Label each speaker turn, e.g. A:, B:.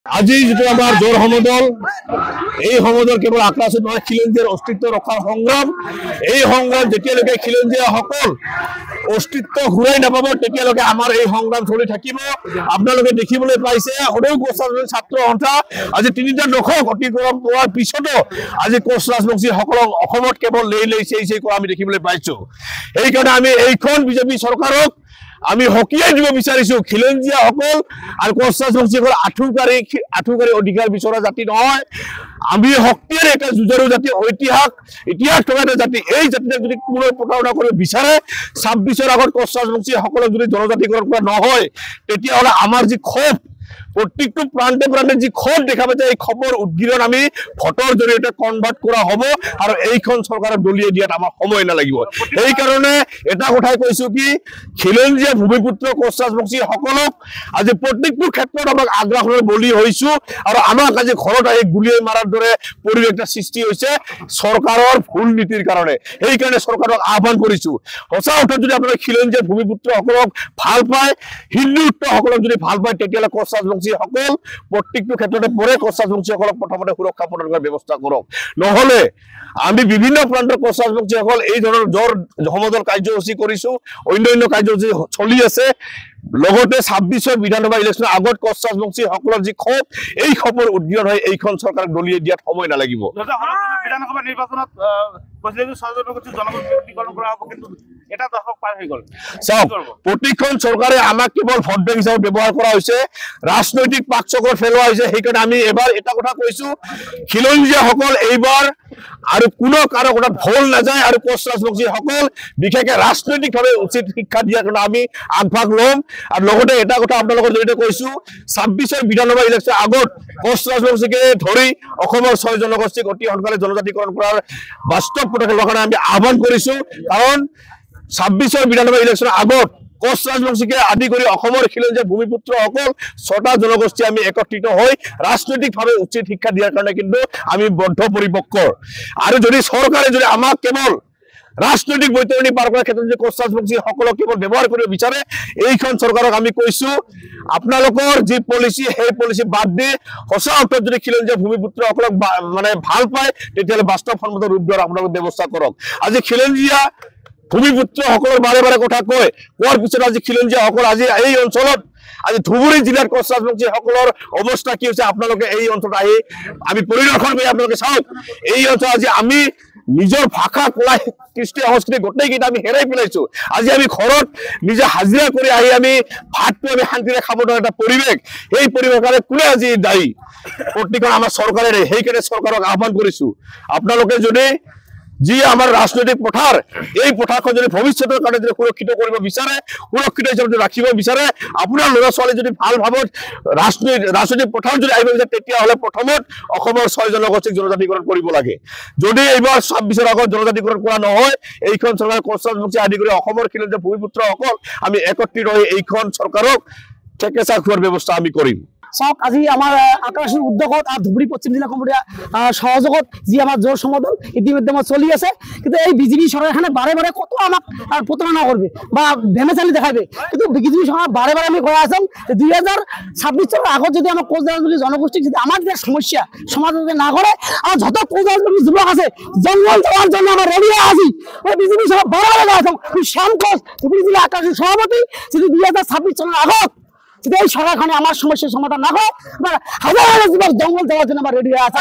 A: আজি যেটো আমাৰ জোৰ সমদল এই সমদল কেৱল আক্ৰাসত নহয় খিলঞ্জীয়াৰ অস্তিত্ব ৰক্ষাৰ সংগ্ৰাম এই সংগ্ৰাম যেতিয়ালৈকে খিলঞ্জীয়া সকল অস্তিত্ব ঘূৰাই নাপাব তেতিয়ালৈকে আমাৰ এই সংগ্ৰাম চলি থাকিব আপোনালোকে দেখিবলৈ পাইছে সদৌ কোচ ৰাজবংশী ছাত্ৰ সন্থা আজি ৩টা দশক অতিক্ৰম কৰাৰ পিছতো আজি কোচ ৰাজবংশী সকলক অসমত কেৱল লেই কৰা আমি দেখিবলৈ পাইছো এই কাৰণে আমি এইখন বিজেপি চৰকাৰক আমি হকিয়াই দিব বিচাৰিছো খিলঞ্জীয়া সকল আৰু কোচ ৰাজবংশী সকল আঠুকাৰী অধিকাৰ বিচৰা জাতি নহয় আমি শক্তিৰে এটা যুঁজাৰু জাতি ইতিহাস থকা এটা জাতি এই জাতিক যদি পুনৰ প্ৰতাৰণা কৰিব বিচাৰে 26ৰ আগত কোচ ৰাজবংশী সকলক যদি জনজাতিকৰণ কৰা নহয় তেতিয়াহ'লে আমাৰ যি ক্ষোভ প্ৰত্যেকটো প্ৰান্তে প্ৰান্তে যি ক্ষোভ দেখা পাইছে এই খবৰ উদ্গীৰণ আমি ভোটৰ জৰিয়তে কনভাৰ্ট কৰা হ'ব আৰু এইখন চৰকাৰক দলিয়াই দিয়াত আমাৰ সময় নালাগিব এই কাৰণে এটা কথাই কৈছো কি খিলঞ্জীয়া ভূমিপুত্ৰ কোচ ৰাজবংশী সকলক আজি প্ৰত্যেকটো ক্ষেত্ৰত আমাক আগ্ৰাসনৰ বলি হৈছো আৰু আমাক আজি ঘৰত আহি গুলিয়াই মাৰাৰ দৰে পৰিৱেশ এটা সৃষ্টি হৈছে চৰকাৰৰ ভুল নীতিৰ কাৰণে এই কাৰণে চৰকাৰক আহ্বান কৰিছো সঁচা অৰ্থত যদি আপোনালোকে খিলঞ্জীয়া ভূমিপুত্ৰ সকলক ভাল পায় হিন্দুত্ব সকলক যদি ভাল পায় তেতিয়াহ'লে কোচ ৰাজবংশী সকল প্ৰত্যেকটো ক্ষেত্ৰতে পৰে কোচ ৰাজবংশী সকলক প্ৰথমতে সুৰক্ষা প্ৰদান কৰাৰ ব্যৱস্থা কৰক নহলে আমি বিভিন্ন প্ৰান্তৰ কোচ ৰাজবংশী সকল এই ধৰণৰ জোৰ সমদল কাৰ্যসূচী কৰিছো অন্যান্য কাৰ্যসূচী চলি আছে লগতে 26ৰ বিধানসভা ইলেকশ্যনৰ আগত কোচ ৰাজবংশী সকলৰ যি ক্ষোভ এই খবৰ উদ্গীৰণ হৈ এইখন চৰকাৰক দলিয়াই দিয়াত সময় নালাগিব
B: বিধানসভা নিৰ্বাচনত জনগোষ্ঠীকৰণ কৰা হ'ব কিন্তু এটা দশক পাৰ হৈ গ'ল
A: চাওক প্ৰতিখন চৰকাৰে আমাক কেৱল ভোট বেংক হিচাপে ব্যৱহাৰ কৰা হৈছে ৰাজনৈতিক পাকচক্ৰ ফেলোৱা হৈছে সেইকাৰণে আমি এবাৰ এটা কথা কৈছো খিলঞ্জীয়াসকল এইবাৰ আৰু কোনো কাৰো কথাত ভুল নাযায় আৰু কোচ ৰাজবংশী সকল বিশেষকৈ ৰাজনৈতিকভাৱে উচিত শিক্ষা দিয়াৰ কাৰণে আমি আগভাগ ল'ম আৰু লগতে এটা কথা আপোনালোকৰ জৰিয়তে কৈছো 26ৰ বিধানসভা ইলেকশ্যনৰ আগত কোচ ৰাজবংশীকে ধৰি অসমৰ 6 জনগোষ্ঠীক অতি সোনকালে জনজাতিকৰণ কৰাৰ বাস্তৱ পদক্ষেপ লোৱাৰ কাৰণে আমি আহ্বান কৰিছো কাৰণ 26ৰ বিধানসভা ইলেকশ্যনৰ আগত কোচ ৰাজবংশীকে আদি কৰি অসমৰ খিলঞ্জীয়া ভূমিপুত্ৰ সকল 6টা জনগোষ্ঠী আমি একত্ৰিত হৈ ৰাজনৈতিকভাৱে উচিত শিক্ষা দিয়াৰ কাৰণে কিন্তু আমি বদ্ধপৰিপক্ক আৰু যদি চৰকাৰে যদি আমাক কেৱল ৰাজনৈতিক বৈতৰণি পাৰ কৰাৰ ক্ষেত্ৰত যদি কোচ ৰাজবংশী সকলক কেৱল ব্যৱহাৰ কৰিব বিচাৰে এইখন চৰকাৰক আমি কৈছো আপোনালোকৰ যি পলিচি সেই পলিচি বাদ দি সঁচা অৰ্থত যদি খিলঞ্জীয়া ভূমিপুত্ৰ সকলক মানে ভাল পায় তেতিয়াহ'লে বাস্তৱসন্মত ৰূপ দিয়াৰ আপোনালোকে ব্যৱস্থা কৰক আজি খিলঞ্জীয়া ভূমিপুত্ৰ সকলৰ বাৰে বাৰে কথা কয় কোৱাৰ পিছত আজি খিলঞ্জীয়া সকল আজি এই অঞ্চলত আজি ধুবুৰী জিলাৰ কোচ ৰাজবংশী সকলৰ অৱস্থা কি হৈছে আপোনালোকে এই অঞ্চলত আহি আমি পৰিদৰ্শন কৰি আপোনালোকে চাওক এই অঞ্চল আজি আমি নিজৰ ভাষা কলা কৃষ্টি সংস্কৃতি গোটেইকেইটা আমি হেৰাই পেলাইছো আজি আমি ঘৰত নিজে হাজিৰা কৰি আহি আমি ভাতটো আমি শান্তিৰে খাব নোৱাৰা এটা পৰিৱেশ এই পৰিৱেশৰে কোনে আজি দায়ী প্ৰতিখন আমাৰ চৰকাৰে সেইকাৰণে চৰকাৰক আহ্বান কৰিছো আপোনালোকে যদি যি আমাৰ ৰাজনৈতিক পথাৰ এই পথাৰখন যদি ভৱিষ্যতৰ কাৰণে যদি সুৰক্ষিত কৰিব বিচাৰে সুৰক্ষিত হিচাপে ৰাখিব বিচাৰে আপোনাৰ ল'ৰা ছোৱালী যদি ভাল ভাৱত ৰাজনৈতিক পথাৰ যদি আহিব বিচাৰে তেতিয়াহ'লে প্ৰথমত অসমৰ 6 জনগোষ্ঠীক জনজাতিকৰণ কৰিব লাগে যদি এইবাৰ 26ৰ আগত জনজাতিকৰণ কৰা নহয় এইখন চৰকাৰ কোচ ৰাজবংশী আদি কৰি অসমৰ খিলঞ্জীয়া ভূমিপুত্ৰসকল আমি একত্ৰিত হৈ এইখন চৰকাৰক ঠেকেচা খোৱাৰ ব্যৱস্থা আমি কৰিম
C: চাওক আজি আমাৰ আকাশী উদ্যোগত আৰু ধুবুৰী পশ্চিম জিলা কমিটিৰ সহযোগত যি আমাৰ জোৰ সমদল ইতিমধ্যে চলি আছে কিন্তু এই বিজেপি চৰকাৰখনে বাৰে বাৰে কত আমাক প্ৰতাৰণা করবে বা ভেমেচালি দেখাবে কিন্তু বিজেপি সরকার বারে বারে আমি কৈ আছো 2026 আগত যদি আমার কোচ রাজবংশী জনগোষ্ঠী যদি আমার যে সমস্যা সমাজে না করে আর যত কোচ রাজবংশী যুবক আছে জঙ্গল যাওয়ার জন্য আমার রেডি আছি ওই বিজেপি সরকার বারে বারে কৈ আছো শ্যাম কোচ ধুবুৰী জিলা আকাশী সভাপতি যদি 2026 সালের আগত এই সরকারখানে আমার সমস্যার সমাধান না করে হাজার হাজার যুবক জঙ্গল যাওয়ার জন্য আমার রেডি আছে